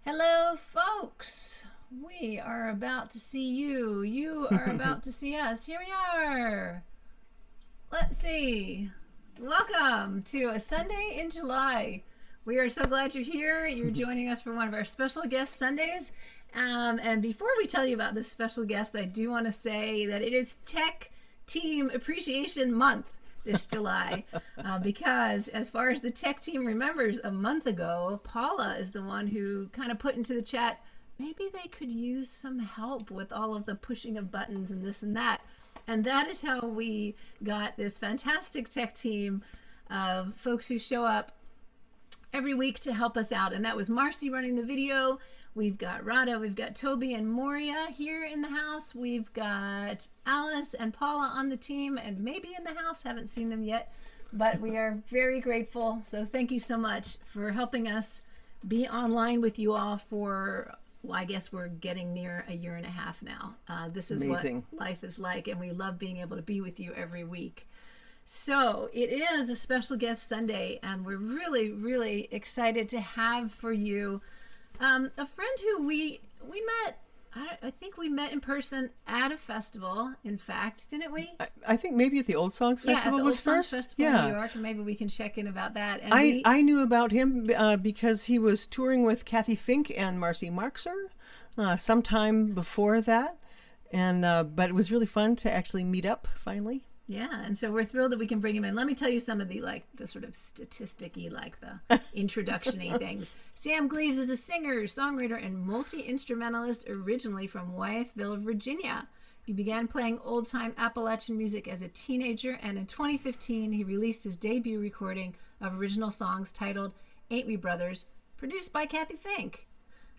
Hello, folks. We are about to see you. You are about to see us. Here we are. Let's see. Welcome to a Sunday in July. We are so glad you're here. You're joining us for one of our special guest Sundays. And before we tell you about this special guest, I do want to say that it is Tech Team Appreciation Month this July because as far as the tech team remembers, a month ago Paula is the one who kind of put into the chat maybe they could use some help with all of the pushing of buttons and this and that, and that is how we got this fantastic tech team of folks who show up every week to help us out. And that was Marcy running the video. We've got Rada, we've got Toby and Moria here in the house. We've got Alice and Paula on the team and maybe in the house. Haven't seen them yet, but we are very grateful. So thank you so much for helping us be online with you all for, well, I guess we're getting near a year and a half now. This is amazing. What life is like, and we love being able to be with you every week. So it is a special guest Sunday, and we're really, really excited to have for you a friend who we met, I think we met in person at a festival, in fact, didn't we? I think maybe at the Old Songs Festival was first. Festival in New York, and maybe we can check in about that. And I knew about him because he was touring with Cathy Fink and Marcy Marxer sometime before that, and but it was really fun to actually meet up finally. Yeah, and so we're thrilled that we can bring him in. Let me tell you some of the sort of statistic-y, the introduction-y things. Sam Gleaves is a singer, songwriter, and multi-instrumentalist originally from Wytheville, Virginia. He began playing old-time Appalachian music as a teenager, and in 2015 he released his debut recording of original songs titled Ain't We Brothers, produced by Cathy Fink.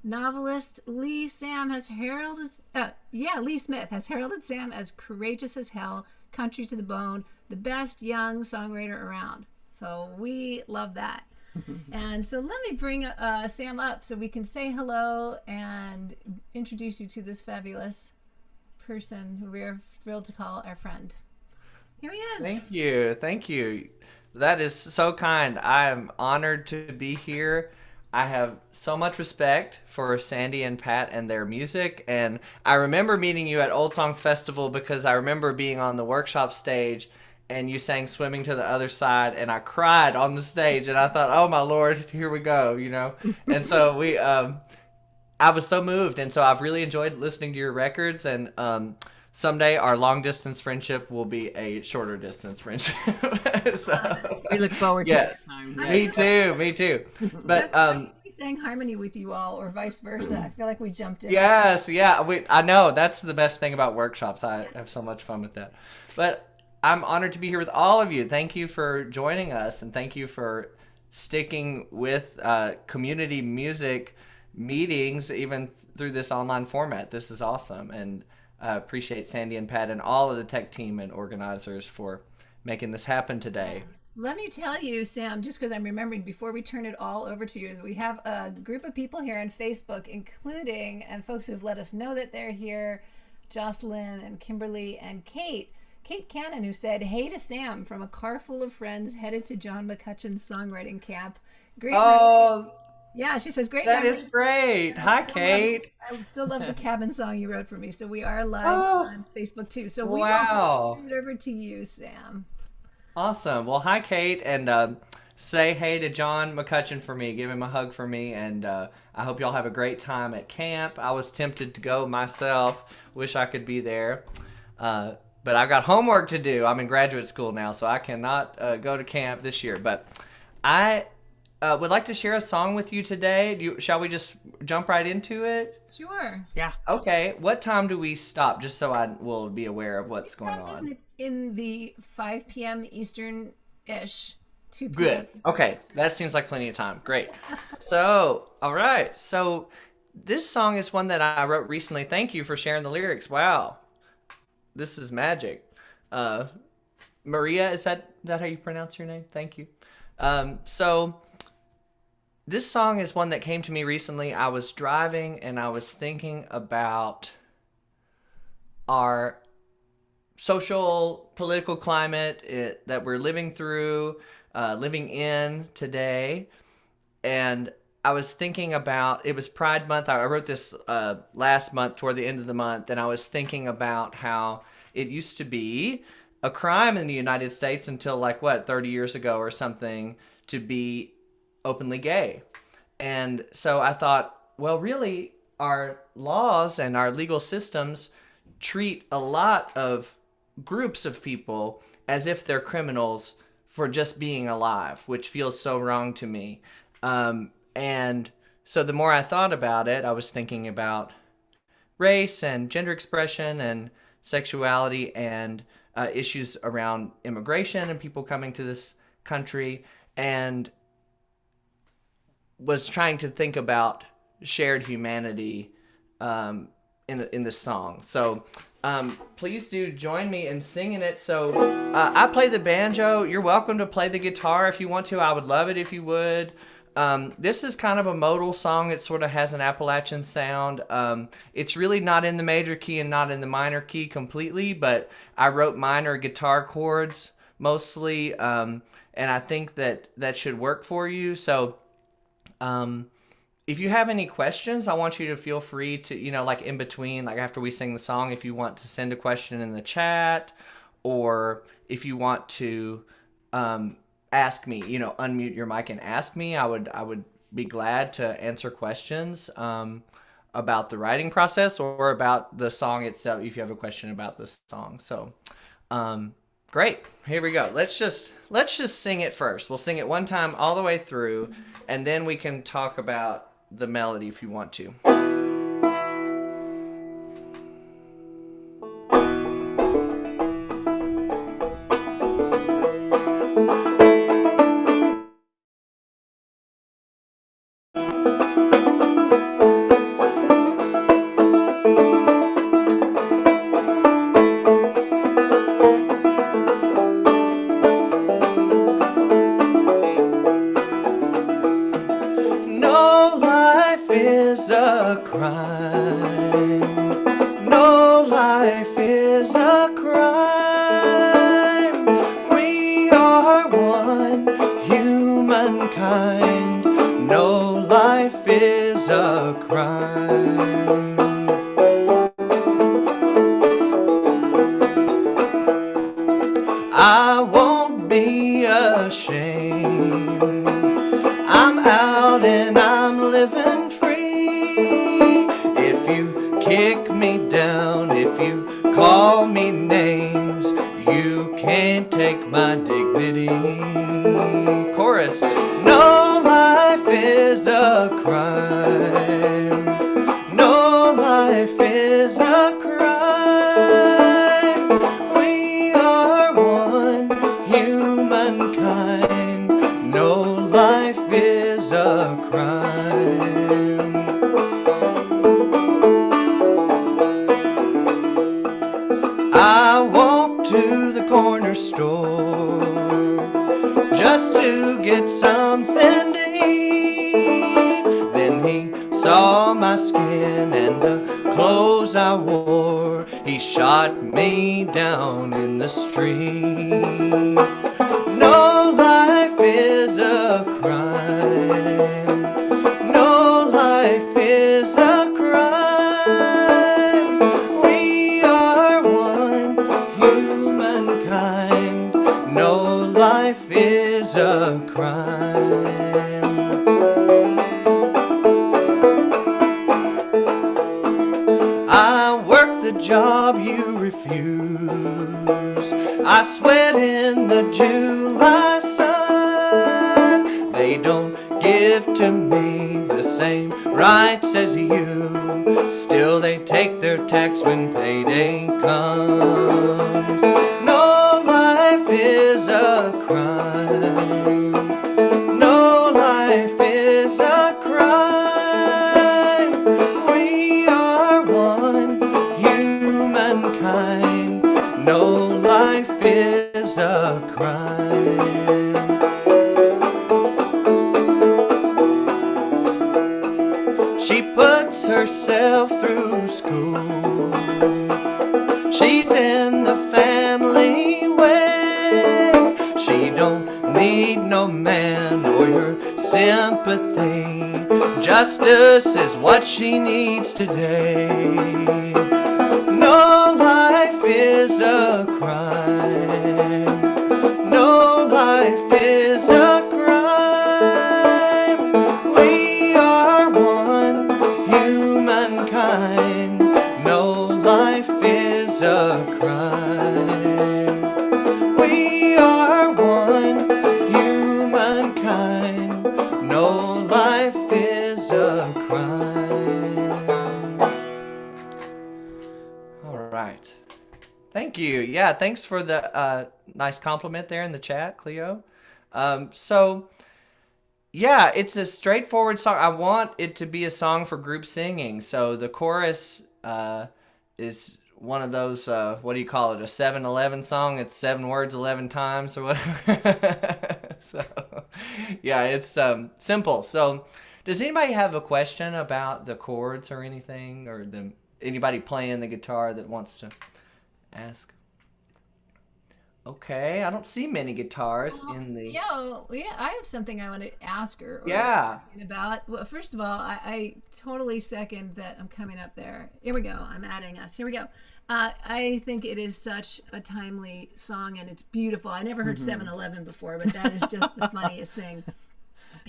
Novelist Lee Smith has heralded Sam as courageous as hell, country to the bone, the best young songwriter around. So we love that. And so let me bring Sam up so we can say hello and introduce you to this fabulous person who we're thrilled to call our friend. Here he is. Thank you. That is so kind. I am honored to be here. I have so much respect for Sandy and Pat and their music, and I remember meeting you at Old Songs Festival because I remember being on the workshop stage and you sang Swimming to the Other Side, and I cried on the stage, and I thought, oh my Lord, here we go, and so I was so moved, and so I've really enjoyed listening to your records, and someday our long distance friendship will be a shorter distance friendship. So we look forward to that time. Me too. But we sang harmony with you all, or vice versa. I feel like we jumped in. Yes, yeah. I know that's the best thing about workshops. I have so much fun with that. But I'm honored to be here with all of you. Thank you for joining us, and thank you for sticking with community music meetings even through this online format. This is awesome, and I appreciate Sandy and Pat and all of the tech team and organizers for making this happen today. Let me tell you, Sam, just because I'm remembering before we turn it all over to you, we have a group of people here on Facebook, including, and folks who've let us know that they're here, Jocelyn and Kimberly and Kate Cannon, who said, hey to Sam from a car full of friends headed to John McCutcheon's songwriting camp. Great. Yeah, she says, great. That is great. Hi, Kate. I still love the cabin song you wrote for me. So we are live on Facebook too. So we will turn it over to you, Sam. Awesome. Well, hi, Kate. And say hey to John McCutcheon for me. Give him a hug for me. And I hope y'all have a great time at camp. I was tempted to go myself. Wish I could be there. But I got homework to do. I'm in graduate school now, so I cannot go to camp this year. But I would like to share a song with you today. Shall we just jump right into it? Sure. Yeah. Okay. What time do we stop, just so I will be aware of what's going on? In the 5 p.m. Eastern-ish, 2 p.m. Good. Okay. That seems like plenty of time. Great. So, all right. So this song is one that I wrote recently. Thank you for sharing the lyrics. Wow. This is magic. Maria, is that how you pronounce your name? Thank you. So this song is one that came to me recently. I was driving and I was thinking about our social, political climate that we're living through, living in today. And I was thinking about, it was Pride Month. I wrote this last month toward the end of the month, and I was thinking about how it used to be a crime in the United States until 30 years ago or something to be openly gay. And so I thought, well, really, our laws and our legal systems treat a lot of groups of people as if they're criminals for just being alive, which feels so wrong to me. And so the more I thought about it, I was thinking about race and gender expression and sexuality and issues around immigration and people coming to this country, and was trying to think about shared humanity in this song. So please do join me in singing it. So I play the banjo. You're welcome to play the guitar if you want to. I would love it if you would. This is kind of a modal song. It sort of has an Appalachian sound. It's really not in the major key and not in the minor key completely, but I wrote minor guitar chords mostly, and I think that should work for you. So if you have any questions, I want you to feel free to, in between, after we sing the song, if you want to send a question in the chat, or if you want to ask me, unmute your mic and ask me, I would be glad to answer questions about the writing process or about the song itself if you have a question about the song. So great. Here we go. Let's just sing it first. We'll sing it one time all the way through, and then we can talk about the melody if you want to. I won't be ashamed. I'm out and I'm living free. If you kick me down, if you call me names, you can't take my dignity. Chorus. No life is a crime. No life is a crime. We are one humankind. No life is a crime. I walked to the corner store just to get something to eat. Then he saw my skin and the clothes I wore. He shot me down in the street. No life is a crime. No life is a crime. We are one humankind. No life is a crime. I work the job you refuse. I sweat in the July sun. They don't give to me the same rights as you. Still they take their tax when payday comes. No life is a crime. No life is a crime. We are one humankind. No life is a crime. She puts herself through school. She's in the family way. She don't need no man or your sympathy. justice is what she needs today. No life is a crime. No life is a crime. We are one humankind. No life is a crime. We are one humankind. No life is a crime. All right. Thank you. Yeah, thanks for the nice compliment there in the chat, Cleo. Yeah, it's a straightforward song. I want it to be a song for group singing. So the chorus is one of those, what do you call it, a 7-11 song? It's 7 words 11 times or whatever. So, yeah, it's simple. So does anybody have a question about the chords or anything? Or anybody playing the guitar that wants to ask? Okay, I don't see many guitars in the... Yeah, I have something I want to ask her. Yeah. About. Well, first of all, I totally second that I'm coming up there. Here we go. I'm adding us. Here we go. I think it is such a timely song, and it's beautiful. I never heard 7-11 before, but that is just the funniest thing.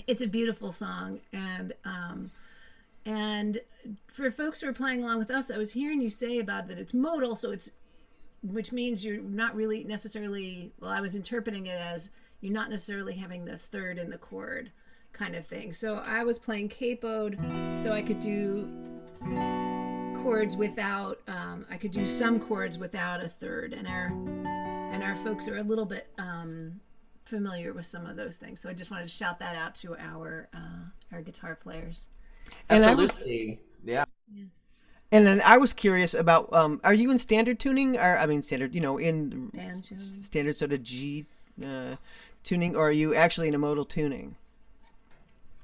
It's a beautiful song, and for folks who are playing along with us, I was hearing you say about that it's modal, so which means you're not really necessarily, well, I was interpreting it as you're not necessarily having the third in the chord kind of thing. So I was playing capoed, so I could do chords without, I could do some chords without a third, and our folks are a little bit familiar with some of those things. So I just wanted to shout that out to our guitar players. Absolutely. Yeah. And then I was curious about, are you in standard tuning, or standard, in Banjo. Standard sort of G tuning, or are you actually in a modal tuning?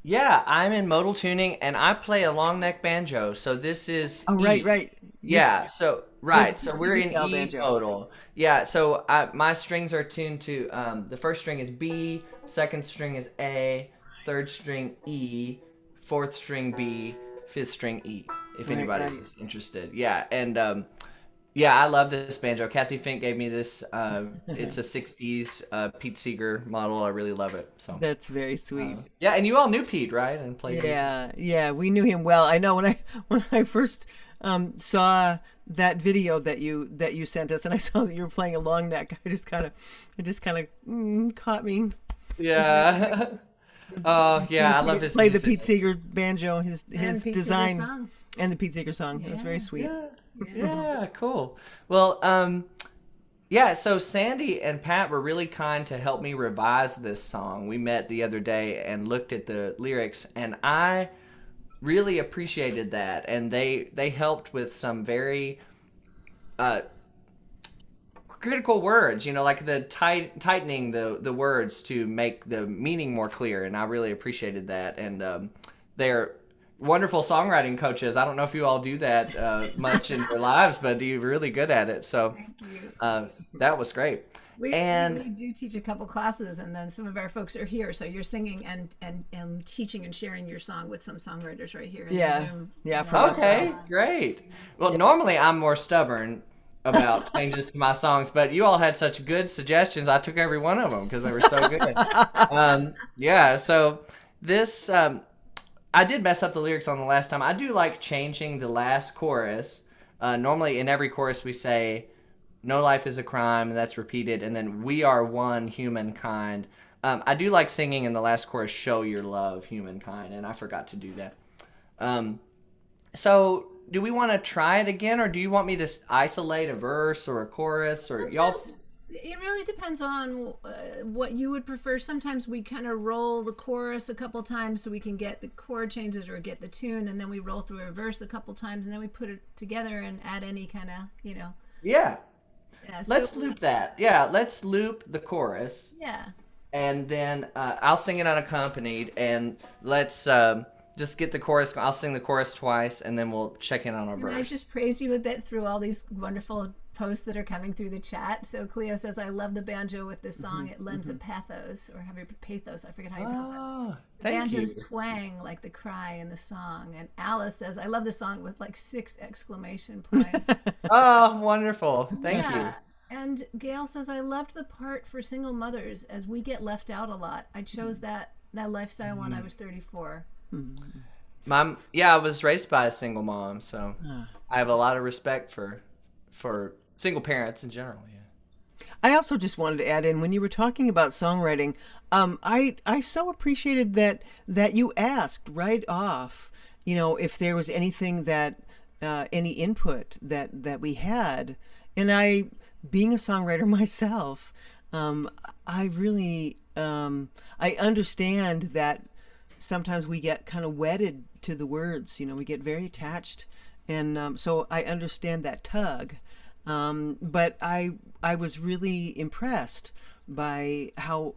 Yeah, I'm in modal tuning, and I play a long neck banjo. So this is right. Yeah, so we're in E banjo. modal. Yeah, so my strings are tuned to the first string is B, second string is A, third string E, fourth string B, fifth string E. If anybody is interested. Yeah, and I love this banjo. Cathy Fink gave me this. It's a 60s Pete Seeger model. I really love it. So that's very sweet. Yeah, and you all knew Pete, right? And played Yeah, we knew him well. I know when I first saw that video that you sent us, and I saw that you were playing a long neck, it just kind of caught me. Yeah. Oh, yeah, I love his play music. the Pete Seeger banjo, his Pete design. Seeger song. And the Pete Seeger song. It was very sweet. Yeah, cool. Well, so Sandy and Pat were really kind to help me revise this song. We met the other day and looked at the lyrics, and I really appreciated that. And they helped with some very critical words, like the tightening the words to make the meaning more clear. And I really appreciated that. And they're wonderful songwriting coaches. I don't know if you all do that much in your lives, but you're really good at it. So that was great. We do teach a couple classes, and then some of our folks are here. So you're singing and teaching and sharing your song with some songwriters right here in the Zoom. Yeah. Okay, great. Well, normally I'm more stubborn about changes to my songs, but you all had such good suggestions. I took every one of them because they were so good. So this... I did mess up the lyrics on the last time. I do like changing the last chorus. Normally in every chorus we say, no life is a crime, and that's repeated, and then we are one humankind. I do like singing in the last chorus, show your love, humankind, and I forgot to do that. So do we want to try it again, or do you want me to isolate a verse or a chorus, or y'all? It really depends on what you would prefer. Sometimes we kind of roll the chorus a couple times so we can get the chord changes or get the tune, and then we roll through a verse a couple times, and then we put it together and add any kind of, Yeah. So, let's loop that. Yeah, let's loop the chorus. Yeah. And then I'll sing it unaccompanied, and let's just get the chorus. I'll sing the chorus twice, and then we'll check in on our verse. I just praise you a bit through all these wonderful posts that are coming through the chat. So Cleo says, I love the banjo with this song. It lends a pathos, or have you pathos? I forget how you pronounce it. Oh, thank Banjo's you. twang like the cry in the song. And Alice says, I love the song with like 6 exclamation points. Oh, wonderful. Thank Yeah. you. And Gail says, I loved the part for single mothers as we get left out a lot. I chose that lifestyle when I was 34. I was raised by a single mom, so I have a lot of respect for single parents in general. Yeah. I also just wanted to add in, when you were talking about songwriting, I so appreciated that you asked right off, if there was anything that any input that we had. And I, being a songwriter myself, I really I understand that sometimes we get kind of wedded to the words. We get very attached, and so I understand that tug. But I was really impressed by how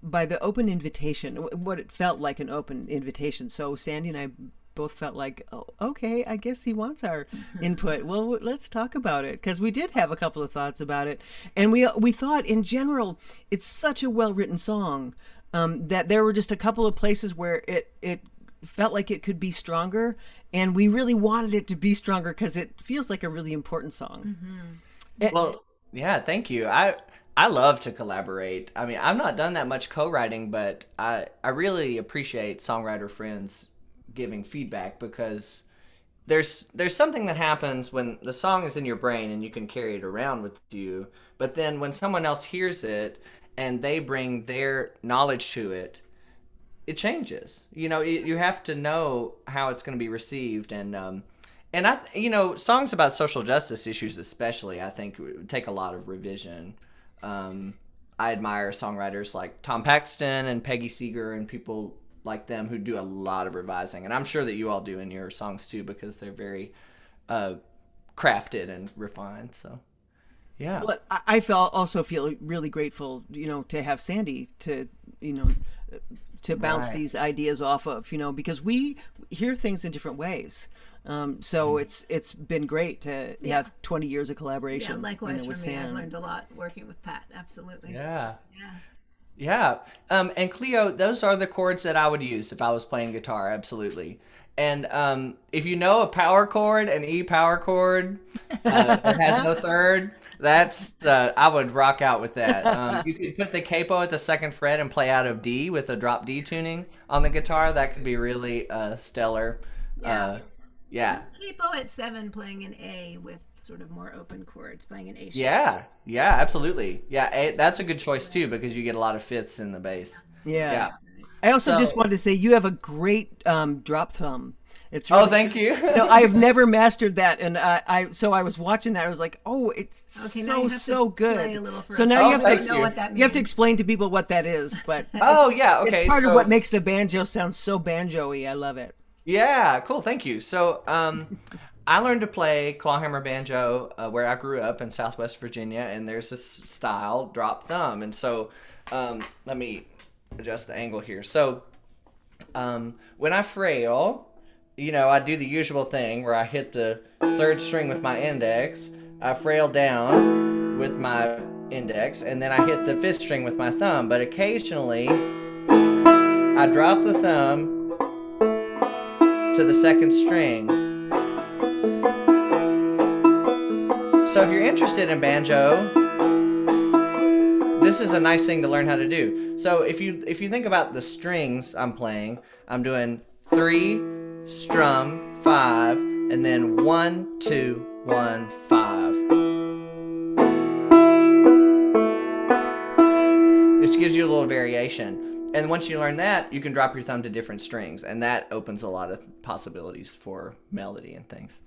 by the open invitation, what it felt like an open invitation. So Sandy and I both felt like, oh, okay, I guess he wants our input. Well, let's talk about it, because we did have a couple of thoughts about it, and we thought in general it's such a well-written song that there were just a couple of places where it felt like it could be stronger, and we really wanted it to be stronger because it feels like a really important song. Well, yeah, thank you. I love to collaborate. I mean, I've not done that much co-writing, but I really appreciate songwriter friends giving feedback, because there's something that happens when the song is in your brain and you can carry it around with you, but then when someone else hears it and they bring their knowledge to it, it changes. You have to know how it's going to be received, and songs about social justice issues especially, I think, take a lot of revision. I admire songwriters like Tom Paxton and Peggy Seeger and people like them who do a lot of revising, and I'm sure that you all do in your songs too, because they're very crafted and refined. So yeah. Well, I also feel really grateful, to have Sandy to bounce these ideas off of, because we hear things in different ways. So it's been great to have 20 years of collaboration. Yeah, likewise for with me. Sam. I've learned a lot working with Pat. Absolutely. Yeah. Yeah. Yeah. And Cleo, those are the chords that I would use if I was playing guitar. Absolutely. And if you know a power chord, an E power chord that has no third, that's I would rock out with that. You could put the capo at the 2nd fret and play out of D with a drop D tuning on the guitar. That could be really stellar. Yeah. Capo at 7 playing an A with sort of more open chords, playing an A sharp. Yeah, absolutely. Yeah, that's a good choice too, because you get a lot of fifths in the bass. Yeah. I also just wanted to say you have a great drop thumb. It's really, thank you. No, I have never mastered that, and I was watching that. I was like, oh, it's so good. Play a little for so us. now you don't know what that means. have to explain to people what that is. But oh yeah, okay. It's part of what makes the banjo sound so banjo-y. I love it. Yeah, cool. Thank you. So I learned to play clawhammer banjo where I grew up in Southwest Virginia, and there's this style, drop thumb. And so let me adjust the angle here. So when I frail, I do the usual thing where I hit the 3rd string with my index, I frail down with my index, and then I hit the 5th string with my thumb. But occasionally I drop the thumb to the 2nd string. So if you're interested in banjo, this is a nice thing to learn how to do. So if you think about the strings I'm playing, I'm doing 3, strum, 5, and then 1, 2, 1, 5. Which gives you a little variation. And once you learn that, you can drop your thumb to different strings, and that opens a lot of possibilities for melody and things.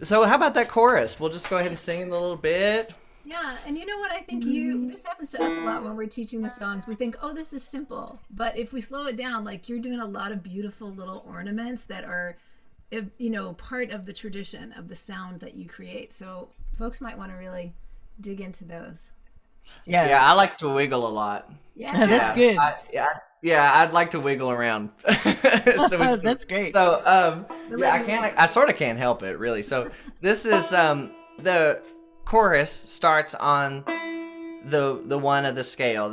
So how about that chorus? We'll just go ahead and sing a little bit. Yeah, and you know what? I think this happens to us a lot when we're teaching the songs. We think, oh, this is simple. But if we slow it down, like you're doing a lot of beautiful little ornaments that are, part of the tradition of the sound that you create. So folks might want to really dig into those. Yeah, I like to wiggle a lot. Yeah, that's good. Yeah, I'd like to wiggle around. That's great. So, yeah, I sort of can't help it, really. So this is the chorus starts on the one of the scale.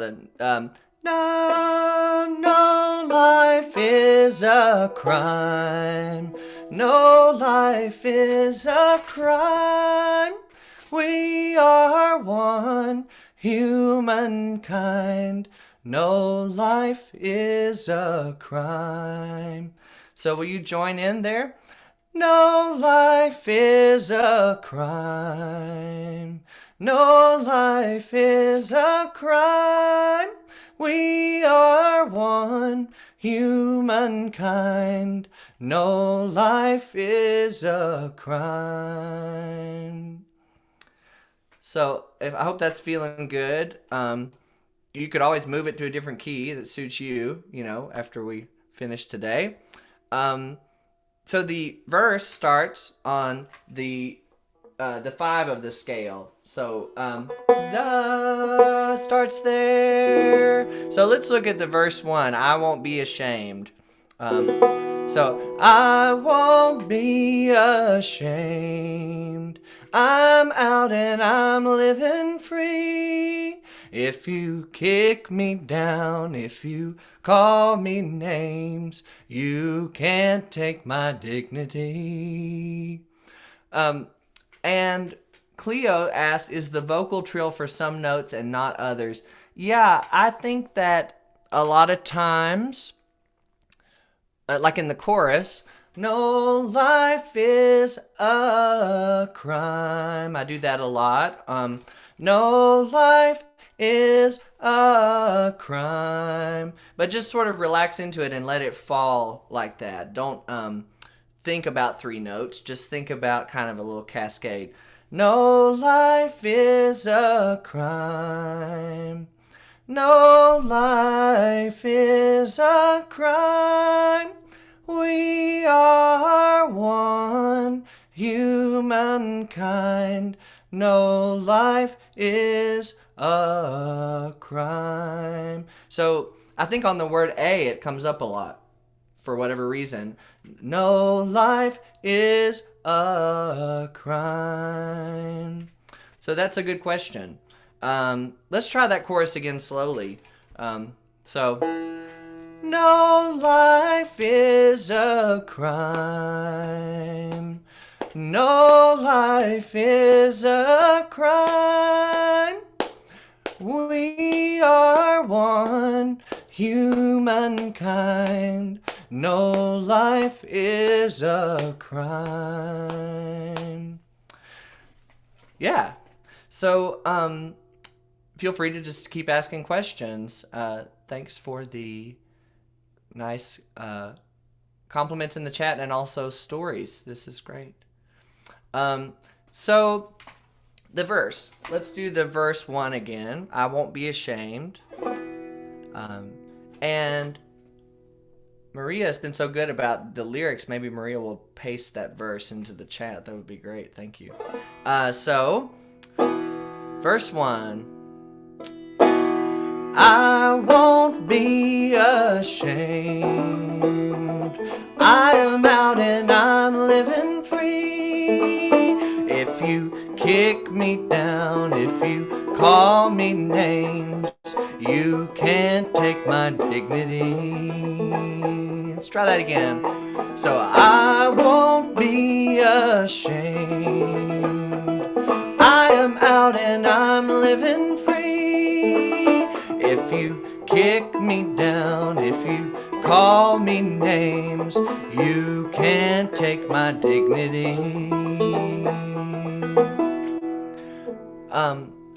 No, life is a crime. No, life is a crime. We are one, humankind. No, life is a crime. So will you join in there? No, life is a crime. No, life is a crime. We are one, humankind. No, life is a crime. So, I hope that's feeling good. You could always move it to a different key that suits you, after we finish today. So the verse starts on the 5 of the scale. So da starts there. So let's look at the verse 1. I won't be ashamed. So I won't be ashamed. I'm out and I'm living free. If you kick me down, if you call me names, you can't take my dignity. And Cleo asked, is the vocal trill for some notes and not others? Yeah, I think that a lot of times, like in the chorus, no, life is a crime. I do that a lot. No, life is a crime. But just sort of relax into it and let it fall like that. Don't think about 3 notes. Just think about kind of a little cascade. No, life is a crime. No, life is a crime. We are one, humankind. No, life is a crime. So I think on the word A, it comes up a lot for whatever reason. No, life is a crime. So that's a good question. Let's try that chorus again slowly. No, life is a crime. No, life is a crime. We are one, humankind. No, life is a crime. Yeah. So, feel free to just keep asking questions. Thanks for the nice compliments in the chat and also stories. This is great. So the verse. Let's do the verse 1 again. I won't be ashamed. And Maria has been so good about the lyrics. Maybe Maria will paste that verse into the chat. That would be great. Thank you. So verse 1. I won't be ashamed. I am out and I'm living free. If you kick me down, if you call me names, you can't take my dignity. Let's try that again. So I won't be ashamed. I am out and I'm living free. If you kick me down, if you call me names, you can't take my dignity.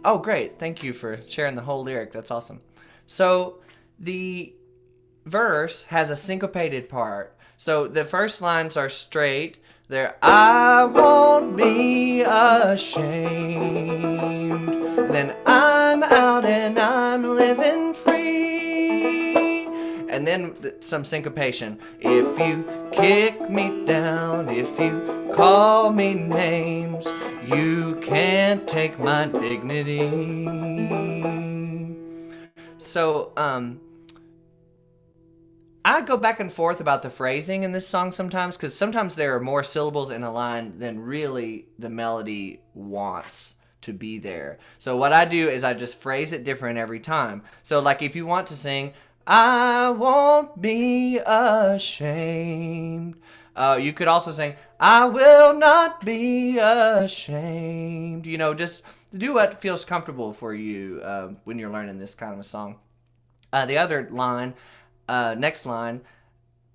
Oh, great. Thank you for sharing the whole lyric. That's awesome. So the verse has a syncopated part. So the first lines are straight. They're, I won't be ashamed. Then I'm out and I'm living free. And then some syncopation. If you kick me down, if you call me names, you can't take my dignity. So, I go back and forth about the phrasing in this song sometimes, because sometimes there are more syllables in a line than really the melody wants to be there. So what I do is I just phrase it different every time. So like if you want to sing, I won't be ashamed, you could also sing, I will not be ashamed. You know, just do what feels comfortable for you when you're learning this kind of a song. The other line, next line,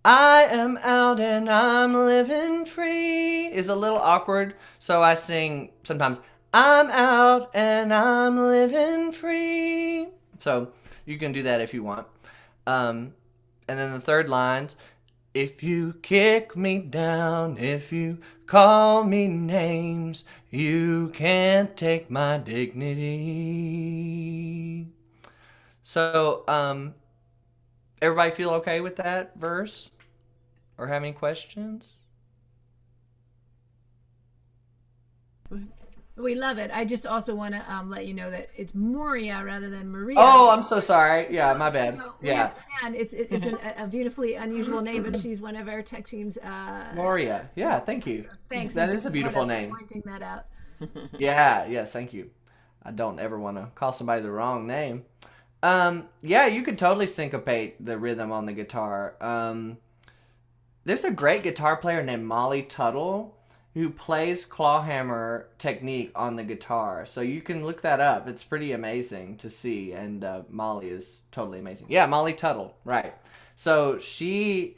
I am out and I'm living free, is a little awkward. So I sing sometimes, I'm out and I'm living free. So you can do that if you want. And then the third line's, if you kick me down, if you call me names, you can't take my dignity. So, everybody feel okay with that verse? Or have any questions? We love it. I just also want to let you know that it's Moria rather than Maria. Oh, I'm so sorry. Yeah, my bad. No, Yeah. and it's a beautifully unusual name, but she's one of our tech team's. Gloria. Yeah, thank you. Thanks. That is a beautiful name. Pointing that out. Yeah, yes, thank you. I don't ever want to call somebody the wrong name. Yeah, you could totally syncopate the rhythm on the guitar. There's a great guitar player named Molly Tuttle who plays clawhammer technique on the guitar. So you can look that up. It's pretty amazing to see. And Molly is totally amazing. Yeah, Molly Tuttle, right. So is she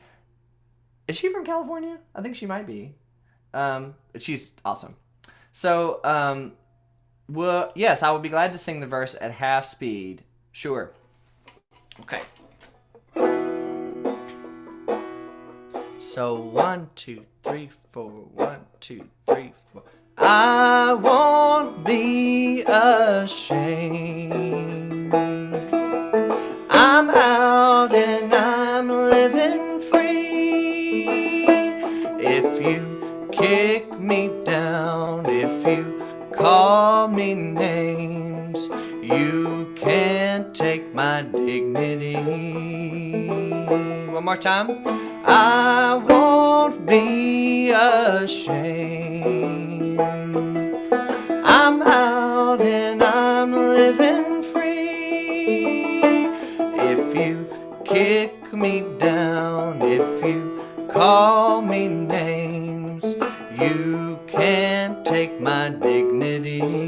from California? I think she might be. She's awesome. So, well, yes, I would be glad to sing the verse at half speed. Sure. Okay. So 1, 2, 3, 4. 1, 2, 3, 4. I won't be ashamed. I'm out and I'm living free. If you kick me down, if you call me names, you can't take my dignity. One more time. I won't be ashamed. I'm out and I'm living free. If you kick me down, if you call me names, you can't take my dignity.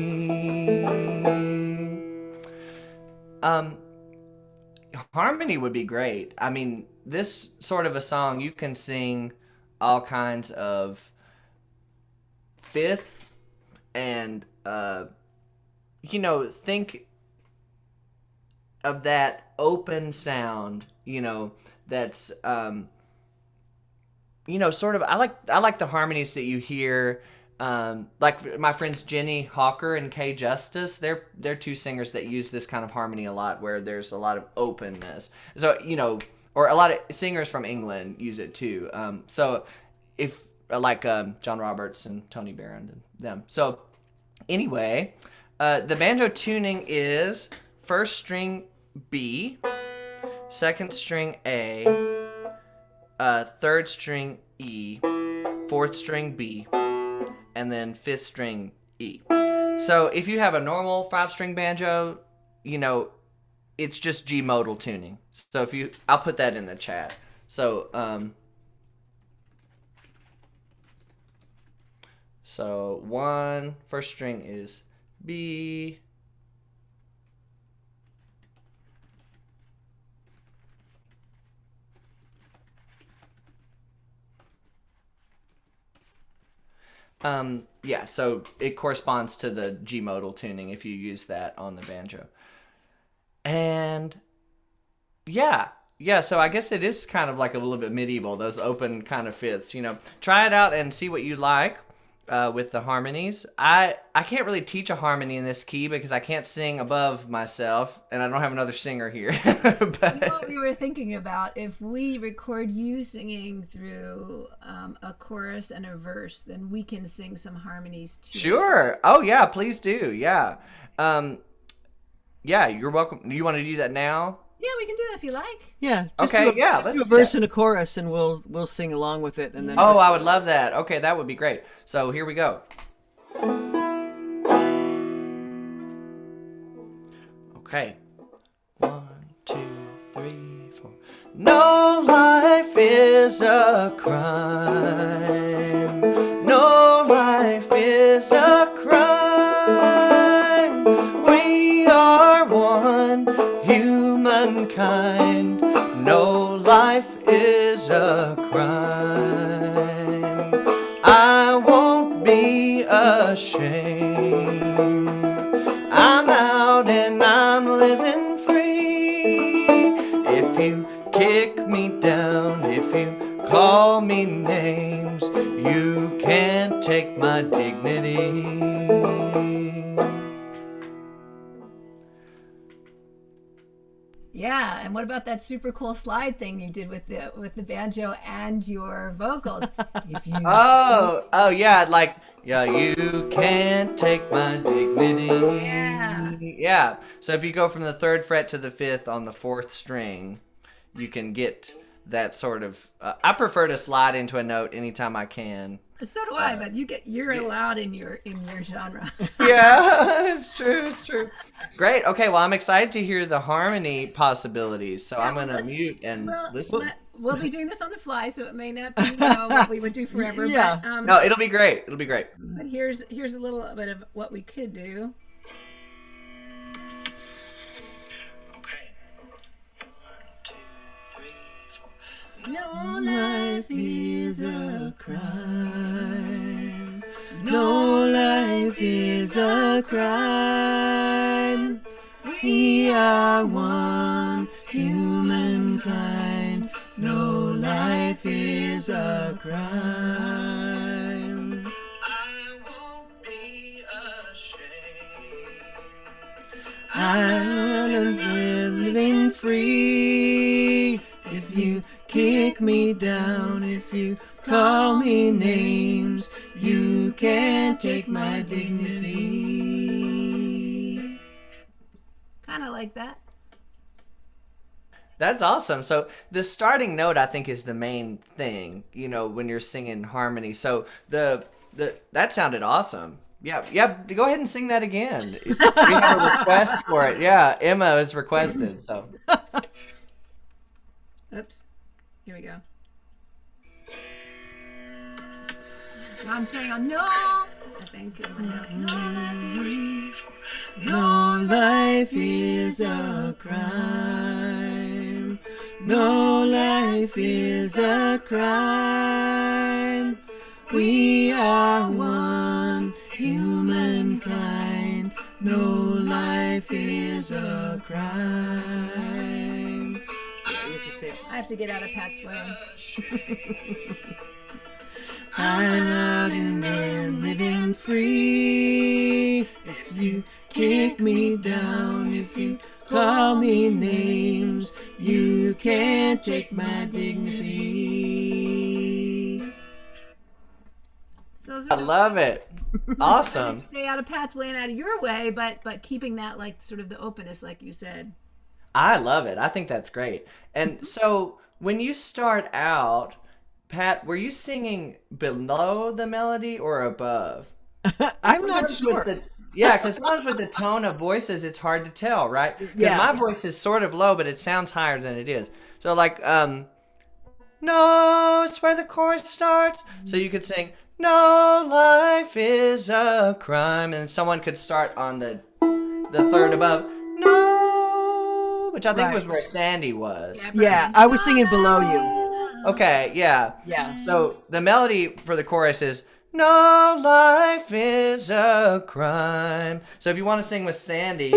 Harmony would be great. I mean, this sort of a song, you can sing all kinds of fifths and, think of that open sound, that's, sort of, I like the harmonies that you hear, like my friends Jenny Hawker and Kay Justice, they're two singers that use this kind of harmony a lot, where there's a lot of openness. So, or a lot of singers from England use it too. So if like John Roberts and Tony Barron and them. So anyway, the banjo tuning is first string B, second string A, third string E, fourth string B, and then fifth string E. So if you have a normal 5-string banjo, it's just G modal tuning. So I'll put that in the chat. So, first string is B. Yeah, so it corresponds to the G modal tuning if you use that on the banjo. And yeah, so I guess it is kind of like a little bit medieval, those open kind of fifths, Try it out and see what you like with the harmonies. I can't really teach a harmony in this key because I can't sing above myself, and I don't have another singer here. But what we were thinking about, if we record you singing through a chorus and a verse, then we can sing some harmonies too. Sure. Oh yeah, please do. Yeah. Yeah, you're welcome. You want to do that now? Yeah, we can do that if you like. Yeah. Just Okay, do a, yeah, do let's a do verse that. and a chorus, and we'll sing along with it, and then. Oh, I would love that. Okay, that would be great. So here we go. Okay. 1, 2, 3, 4. No life is a crime. No life is a crime. We are one humankind. No life is a crime. I won't be ashamed. I'm out and I'm living free. If you kick me down, if you call me names, you can't take my dignity. Yeah, and what about that super cool slide thing you did with the banjo and your vocals? If you Oh yeah, like yeah, you can't take my dignity. Yeah. Yeah. So if you go from the 3rd fret to the 5th on the 4th string, you can get that sort of. I prefer to slide into a note anytime I can. So do I, but you're allowed in your genre. Yeah, it's true. It's true. Great. Okay. Well, I'm excited to hear the harmony possibilities. So I'm gonna mute and listen. We'll be doing this on the fly, so it may not be what we would do forever. Yeah. But, No, it'll be great. It'll be great. but here's a little bit of what we could do. No life is a crime. No life is a crime. We are one humankind. No life is a crime. I won't be ashamed. I'm living free. If you kick me down, if you call me names, you can't take my dignity. Kind of like that. That's awesome. So the starting note, I think, is the main thing, when you're singing harmony. So that sounded awesome. Yeah. Go ahead and sing that again. We have a request for it. Yeah, Emma has requested. So. Oops. Here we go. So I'm starting on no. I think in my note. No life is a crime. No life is a crime. We are one humankind. No life is a crime. Yeah, you have to say it. I have to get out of Pat's way. I'm out and then living free. If you kick me down, if you call me names, you can't take my dignity. So I love it. Awesome. Stay out of Pat's way and out of your way, but keeping that like sort of the openness, like you said. I love it. I think that's great. And so when you start out, Pat, were you singing below the melody or above? I'm not sure. Because sometimes with the tone of voices, it's hard to tell, right? Because my voice is sort of low, but it sounds higher than it is. So like, no, it's where the chorus starts. So you could sing, no life is a crime. And someone could start on the 3rd above, no, which I think was where Sandy was. Yeah, I was singing below you. Okay, yeah. Yeah. So the melody for the chorus is, no life is a crime. So if you want to sing with Sandy,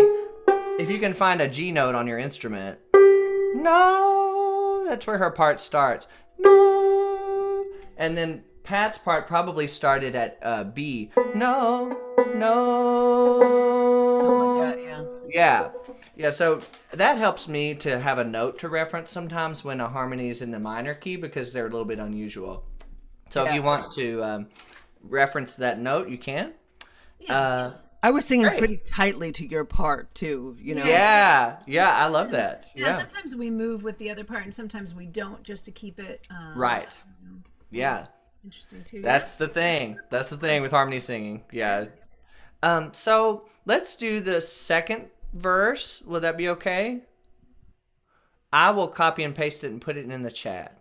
if you can find a G note on your instrument, no, that's where her part starts. No. And then Pat's part probably started at B. No. Oh my God, yeah. Yeah, so that helps me to have a note to reference sometimes when a harmony is in the minor key because they're a little bit unusual. So if you want to reference that note, you can. Yeah. I was singing Great. pretty tightly to your part too, you know. Yeah, I love that. Yeah, sometimes we move with the other part, and sometimes we don't, just to keep it Right. Yeah. interesting too. That's the thing. That's the thing with harmony singing. Yeah. So let's do the second verse. Will that be okay? I will copy and paste it and put it in the chat.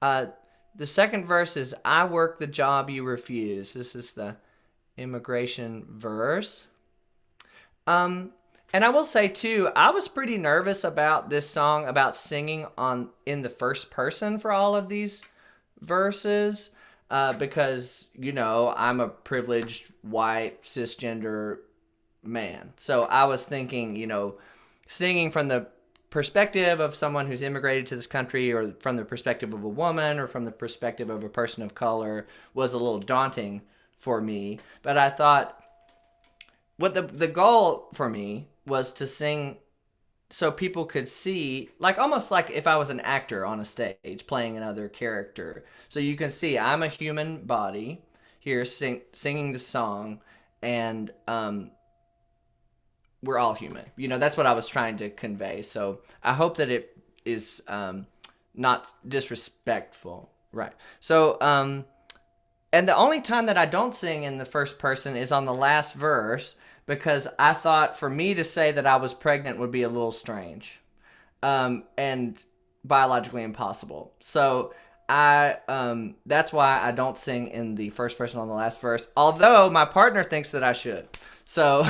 The second verse is, I work the job you refuse. This is the immigration verse. And I will say too, I was pretty nervous about this song, about singing in the first person for all of these verses, because, you know, I'm a privileged white cisgender man. So I was thinking, you know, singing from the perspective of someone who's immigrated to this country, or from the perspective of a woman, or from the perspective of a person of color, was a little daunting for me. But I thought, what the goal for me was to sing so people could see, like almost like if I was an actor on a stage playing another character. So you can see I'm a human body here singing the song, and we're all human. You know, that's what I was trying to convey. So I hope that it is not disrespectful. Right. So, and the only time that I don't sing in the first person is on the last verse, because I thought for me to say that I was pregnant would be a little strange, and biologically impossible. So that's why I don't sing in the first person on the last verse, although my partner thinks that I should. So,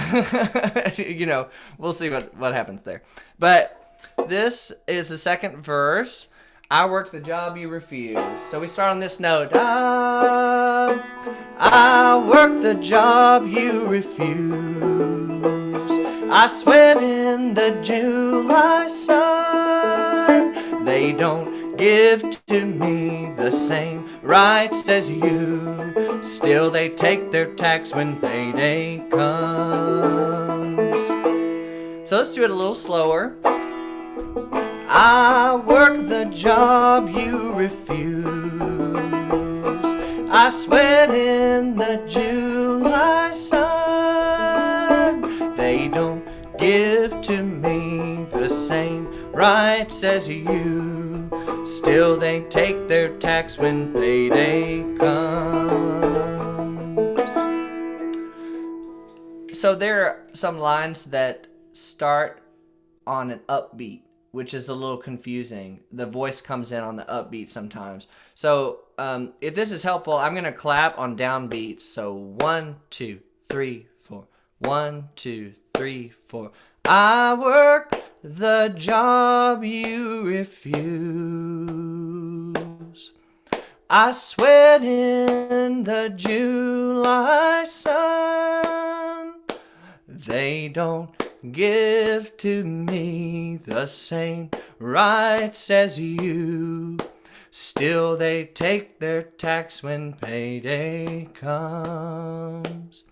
you know, we'll see what happens there. But this is the second verse. I work the job you refuse. So we start on this note. I work the job you refuse. I sweat in the July sun. They don't give to me the same rights as you. Still they take their tax when payday comes. So let's do it a little slower. I work the job you refuse. I sweat in the July sun. They don't give to me the same rights as you. Still they take their tax when payday comes. So there are some lines that start on an upbeat, which is a little confusing. The voice comes in on the upbeat sometimes. So if this is helpful, I'm going to clap on downbeats. So 1, 2, 3, 4. 1, 2, 3, 4. I work the job you refuse. I sweat in the July sun. They don't give to me the same rights as you. Still they take their tax when payday comes.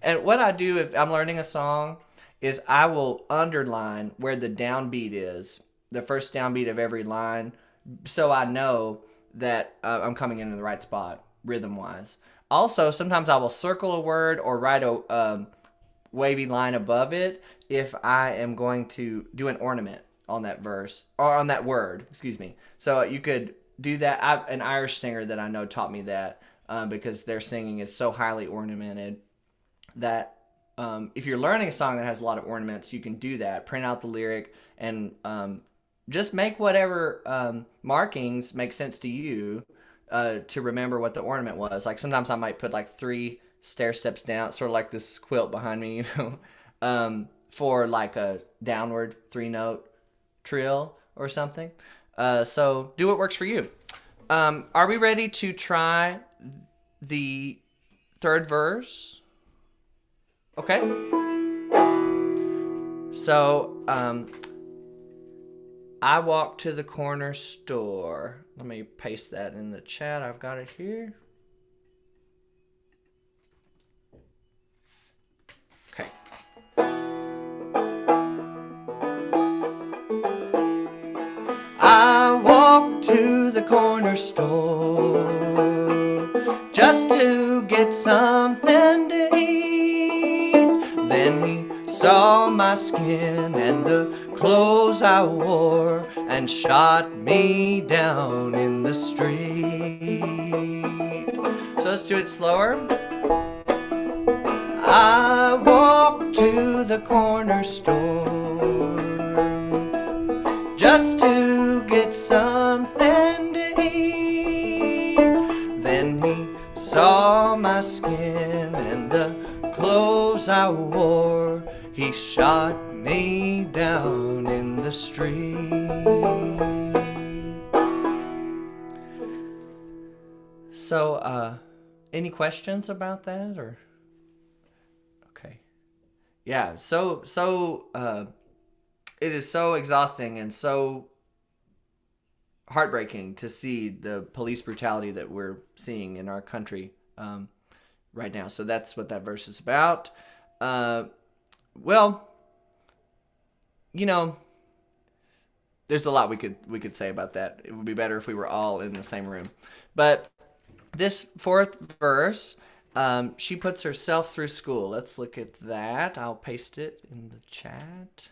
And what I do if I'm learning a song is I will underline where the downbeat is, the first downbeat of every line, so I know that I'm coming into the right spot rhythm-wise. Also, sometimes I will circle a word or write a wavy line above it if I am going to do an ornament on that verse, or on that word, excuse me. So you could do that. An Irish singer that I know taught me that, because their singing is so highly ornamented that if you're learning a song that has a lot of ornaments, you can do that. Print out the lyric and just make whatever markings make sense to you to remember what the ornament was. Like sometimes I might put like 3 stair steps down, sort of like this quilt behind me, you know, for like a downward 3-note trill or something. So do what works for you. Are we ready to try the third verse? Okay. So I walked to the corner store. Let me paste that in the chat. I've got it here. Okay. I walked to the corner store just to get something to eat. saw my skin and the clothes I wore and shot me down in the street. So let's do it slower. I walked to the corner store just to get something to eat. Then he saw my skin and the clothes I wore. He shot me down in the street. So, any questions about that, or? Okay. Yeah, it is so exhausting and so heartbreaking to see the police brutality that we're seeing in our country right now. So that's what that verse is about. Well, you know, there's a lot we could say about that. It would be better if we were all in the same room. But this fourth verse, she puts herself through school. Let's look at that. I'll paste it in the chat.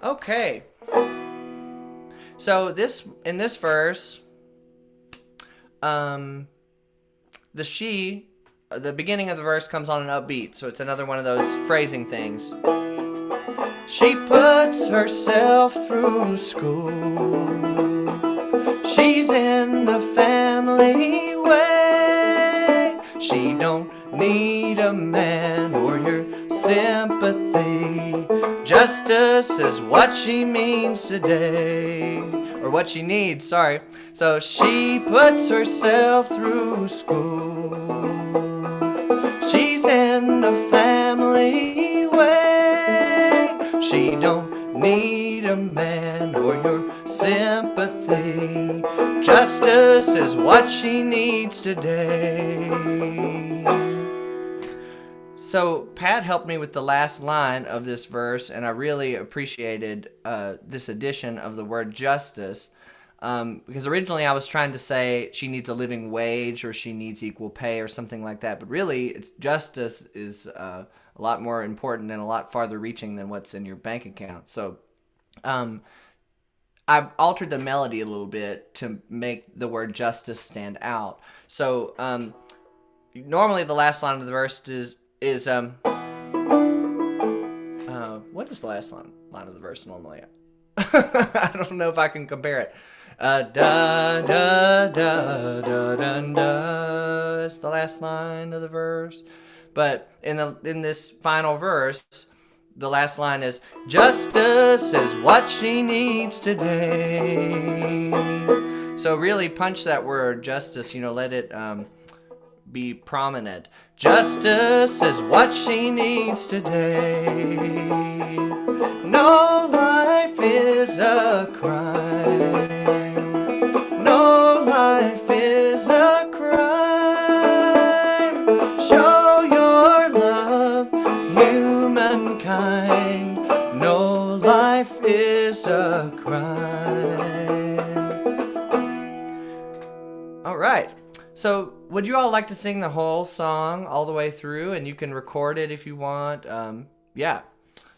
Okay. So in this verse, the beginning of the verse comes on an upbeat, so it's another one of those phrasing things. She puts herself through school. She's in the family way. She don't need a man or your sympathy. Justice is what she means today. Or what she needs, sorry. So she puts herself through school. She's in the family way. She don't need a man or your sympathy. Justice is what she needs today. So Pat helped me with the last line of this verse, and I really appreciated this addition of the word justice, because originally I was trying to say she needs a living wage or she needs equal pay or something like that, but really justice is a lot more important and a lot farther reaching than what's in your bank account. So I've altered the melody a little bit to make the word justice stand out. So normally the last line of the verse is what is the last line of the verse normally? I don't know if I can compare it. Da da da da da da is the last line of the verse. But in this final verse, the last line is, justice is what she needs today. So really punch that word justice, let it be prominent. Justice is what she needs today. No life is a crime. No life is a crime. Show your love, humankind. No life is a crime. All right. So, would you all like to sing the whole song all the way through? And you can record it if you want. Yeah.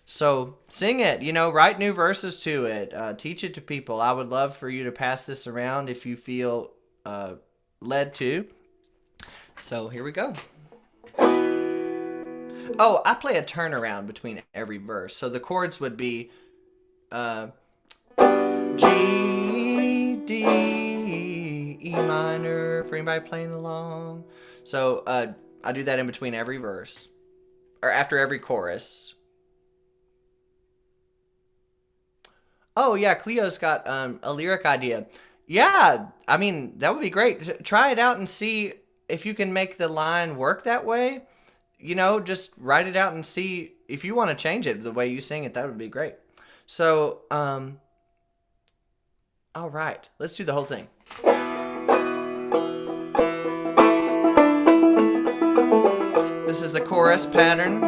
So, sing it. Write new verses to it. Teach it to people. I would love for you to pass this around if you feel led to. So, here we go. Oh, I play a turnaround between every verse. So, the chords would be G, D, E minor, for anybody playing along. So I do that in between every verse, or after every chorus. Oh yeah, Cleo's got a lyric idea. Yeah, I mean, that would be great. Try it out and see if you can make the line work that way. Just write it out and see if you want to change it the way you sing it. That would be great. So, all right, let's do the whole thing. This is the chorus pattern.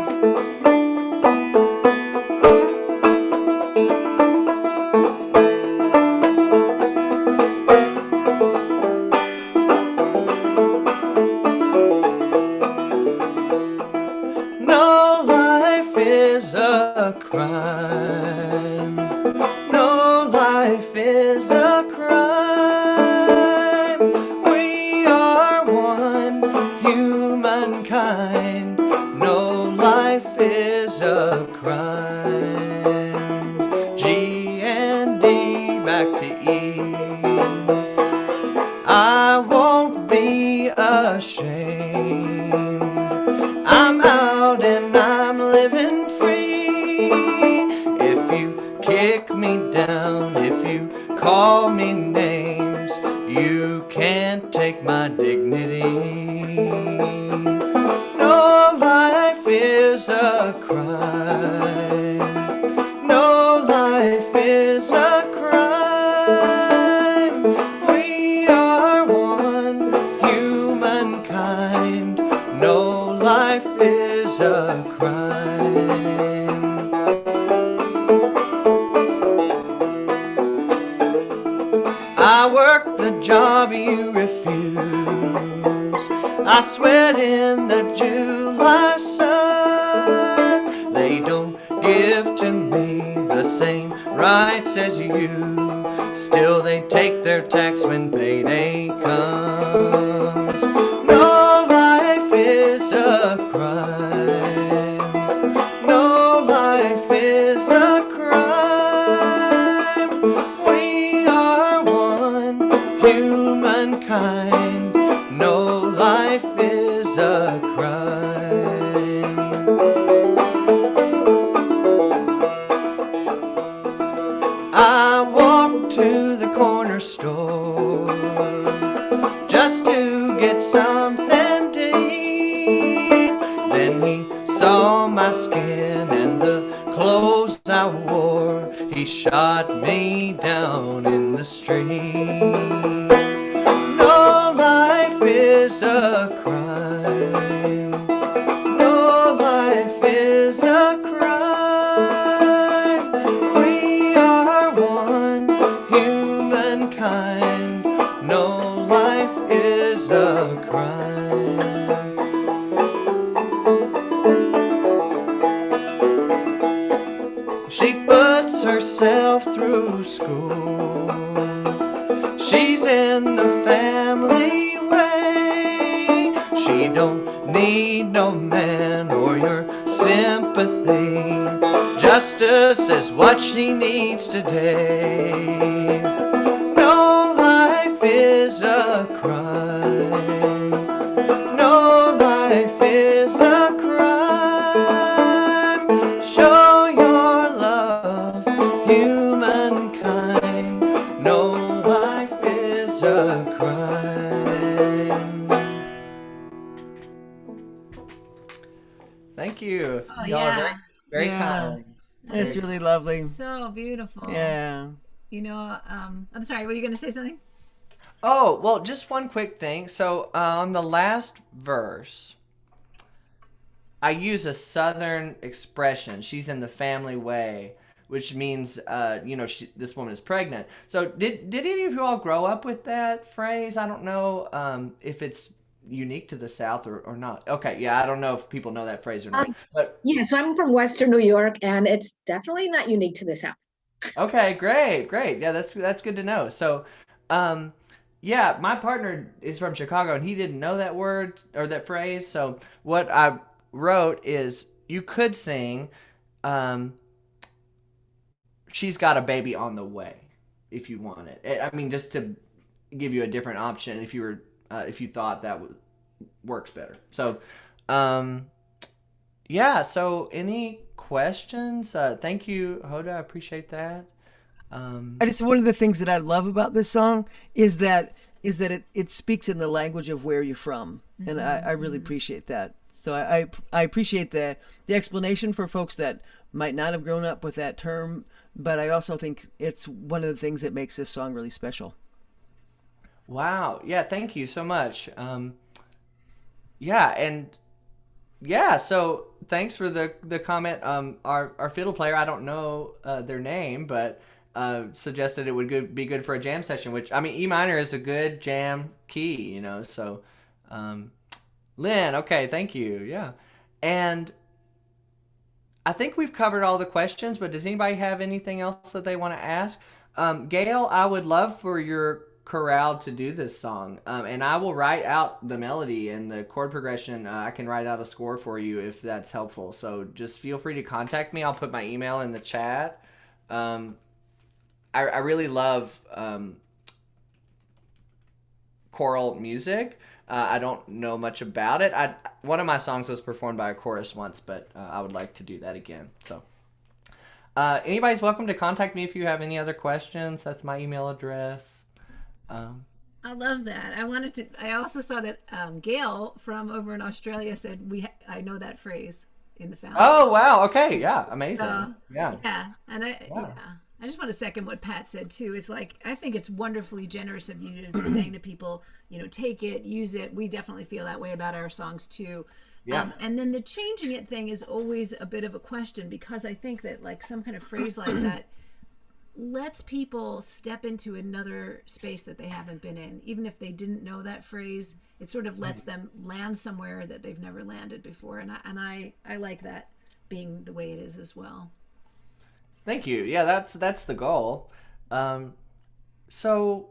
is a crime. No life is a crime. We are one humankind. No life is a crime. G and D back to E. I won't be ashamed. I'm out and I'm living free. If you kick me down, if you call me names, you can't take my dignity. No life is a crime. No life is a crime. We are one humankind. No life is a crime. I work the job you refuse. I sweat in the July sun. They don't give to me the same rights as you. Still they take their tax when payday comes. No life is a crime. No life is a crime. We are one humankind. No life is a crime. I walked to the corner store just to get something to eat. Then he saw my skin and the clothes I wore. He shot me down in the street. No life is a crime. No life is a crime. We are one humankind. No life is a crime. She puts herself through school. She's in the family way. She don't need no man or your sympathy. Justice is what she needs today. No life is a crime. No life is a crime. Show your love, humankind. No life is a crime. Thank you. Oh, Y'all are yeah. very Yeah. kind. It's really lovely. So beautiful. Yeah. You know, I'm sorry, were you going to say something? Oh, well, just one quick thing. So on the last verse, I use a Southern expression. She's in the family way, which means, this woman is pregnant. So did any of you all grow up with that phrase? I don't know if it's unique to the South or not. Okay, yeah, I don't know if people know that phrase or not. But Yeah, so I'm from Western New York, and it's definitely not unique to the South. okay, great. Yeah, that's good to know. So, yeah, my partner is from Chicago, and he didn't know that word or that phrase. So what I wrote is you could sing, "She's got a baby on the way," if you want it. I mean, just to give you a different option if you thought that works better. So, yeah. So any questions? Thank you, Hoda. I appreciate that. And it's one of the things that I love about this song is that it speaks in the language of where you're from, and I really appreciate that. So I appreciate the explanation for folks that might not have grown up with that term, but I also think it's one of the things that makes this song really special. Wow. Yeah. Thank you so much. Yeah. And yeah. So thanks for the comment. Our fiddle player, I don't know their name, but suggested it would be good for a jam session. Which I mean, E minor is a good jam key, So, Lynn. Okay. Thank you. Yeah. And I think we've covered all the questions, but does anybody have anything else that they want to ask? Gail, I would love for your chorale to do this song, and I will write out the melody and the chord progression. I can write out a score for you if that's helpful. So just feel free to contact me. I'll put my email in the chat. I really love choral music. I don't know much about it. One of my songs was performed by a chorus once, but I would like to do that again. So anybody's welcome to contact me if you have any other questions. That's my email address. I love that. I also saw that Gail from over in Australia said I know that phrase in the fountain. Oh wow! Okay, yeah, amazing. Yeah, and I just want to second what Pat said too. It's like, I think it's wonderfully generous of you to be saying to people, take it, use it. We definitely feel that way about our songs too. Yeah. And then the changing it thing is always a bit of a question, because I think that like some kind of phrase like that lets people step into another space that they haven't been in. Even if they didn't know that phrase, it sort of lets them land somewhere that they've never landed before. And I like that being the way it is as well. Thank you. Yeah, that's the goal. So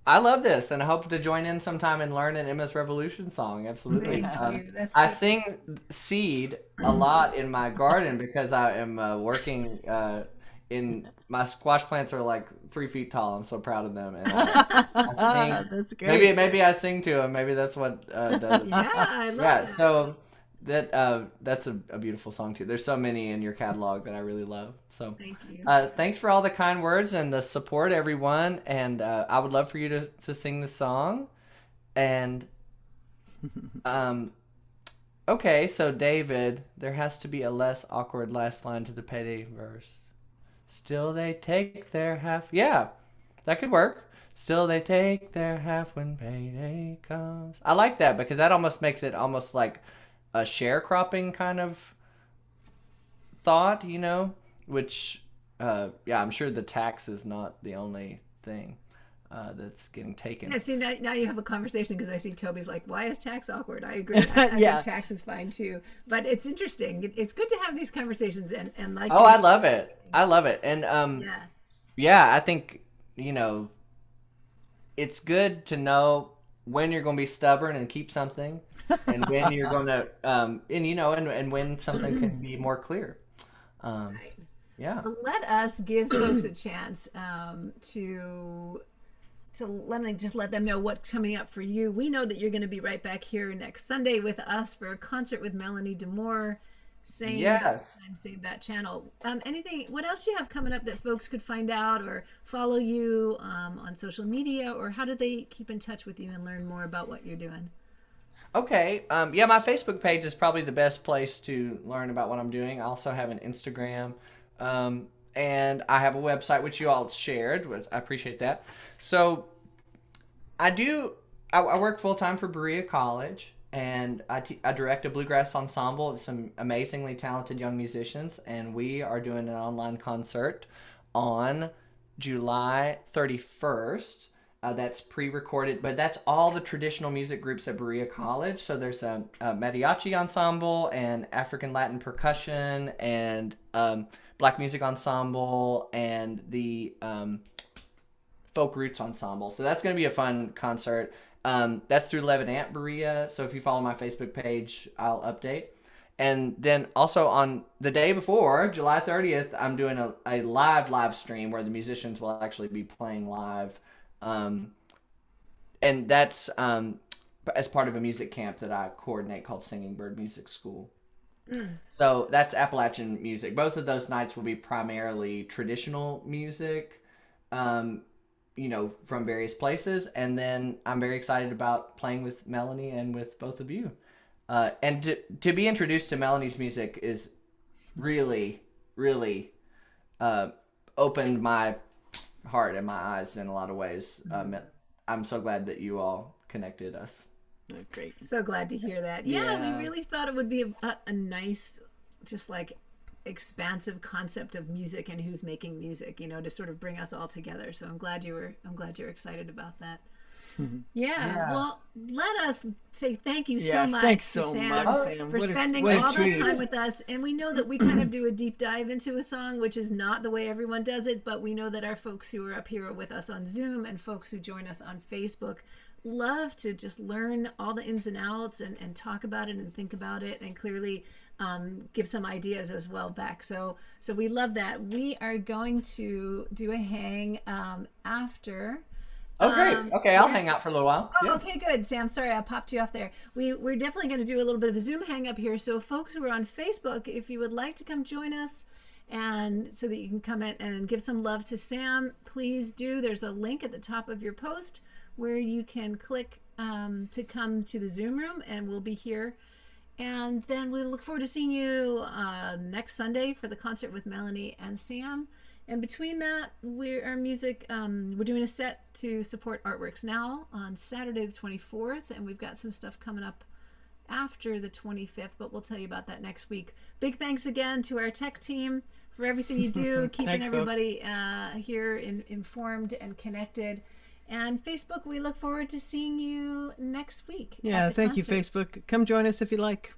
I love this, and I hope to join in sometime and learn an Emma's Revolution song. Absolutely. Thank you. I sing seed a lot in my garden because I am working in my squash plants are like 3 feet tall. I'm so proud of them. And I sing, That's great. maybe I sing to them. Maybe that's what does it. Yeah, I love it. So that's a beautiful song too. There's so many in your catalog that I really love. So Thank you. thanks for all the kind words and the support, everyone. And I would love for you to sing the song. And okay, so David, there has to be a less awkward last line to the payday verse. Still they take their half. Yeah, that could work. Still they take their half when payday comes. I like that because that almost makes it almost like a sharecropping kind of thought, which, I'm sure the tax is not the only thing that's getting taken. Yeah, see, now you have a conversation, because I see Toby's like, why is tax awkward? I agree. I Yeah. think tax is fine too. But it's interesting. It's good to have these conversations and like. Oh, I love it. And Yeah. I think, it's good to know when you're going to be stubborn and keep something, and when you're going to, and when something can be more clear. Right. Yeah. Let us give folks a chance to let them know what's coming up for you. We know that you're going to be right back here next Sunday with us for a concert with Melanie DeMore. Same that channel. What else you have coming up that folks could find out or follow you on social media, or how do they keep in touch with you and learn more about what you're doing? Okay. My Facebook page is probably the best place to learn about what I'm doing. I also have an Instagram, and I have a website, which you all shared, which I appreciate that. So I work full-time for Berea College, and I direct a bluegrass ensemble of some amazingly talented young musicians, and we are doing an online concert on July 31st. That's pre-recorded, but that's all the traditional music groups at Berea College. So there's a mariachi ensemble and African Latin percussion and black music ensemble and the folk roots ensemble. So that's going to be a fun concert. That's through Lebanon Berea. So if you follow my Facebook page, I'll update. And then also on the day before, July 30th, I'm doing a live stream where the musicians will actually be playing live. And that's as part of a music camp that I coordinate called Singing Bird Music School. So that's Appalachian music. Both of those nights will be primarily traditional music, from various places. And then I'm very excited about playing with Melanie and with both of you. And to be introduced to Melanie's music is really, really opened my heart and my eyes in a lot of ways. I'm so glad that you all connected us. Oh, great. So glad to hear that. Yeah, we really thought it would be a nice, just like expansive concept of music and who's making music, to sort of bring us all together. So I'm glad you were excited about that. Yeah. Well, let us say thank you so Yes, much thanks to so Sam, much, Sam. for What a- spending what a all that treat. time with us. And we know that we kind of do a deep dive into a song, which is not the way everyone does it, but we know that our folks who are up here with us on Zoom and folks who join us on Facebook love to just learn all the ins and outs and talk about it and think about it and clearly give some ideas as well back. So we love that. We are going to do a hang after. Oh, great. Okay, I'll hang out for a little while. Oh, okay, good, Sam. Sorry, I popped you off there. We're definitely going to do a little bit of a Zoom hang up here. So folks who are on Facebook, if you would like to come join us and so that you can come in and give some love to Sam, please do. There's a link at the top of your post where you can click to come to the Zoom room, and we'll be here. And then we look forward to seeing you next Sunday for the concert with Melanie and Sam. And between that, we're doing a set to support Artworks Now on Saturday the 24th, and we've got some stuff coming up after the 25th, but we'll tell you about that next week. Big thanks again to our tech team for everything you do, keeping Thanks, everybody here informed and connected. And Facebook, we look forward to seeing you next week. Yeah, at the thank you, concert. Facebook. Come join us if you like.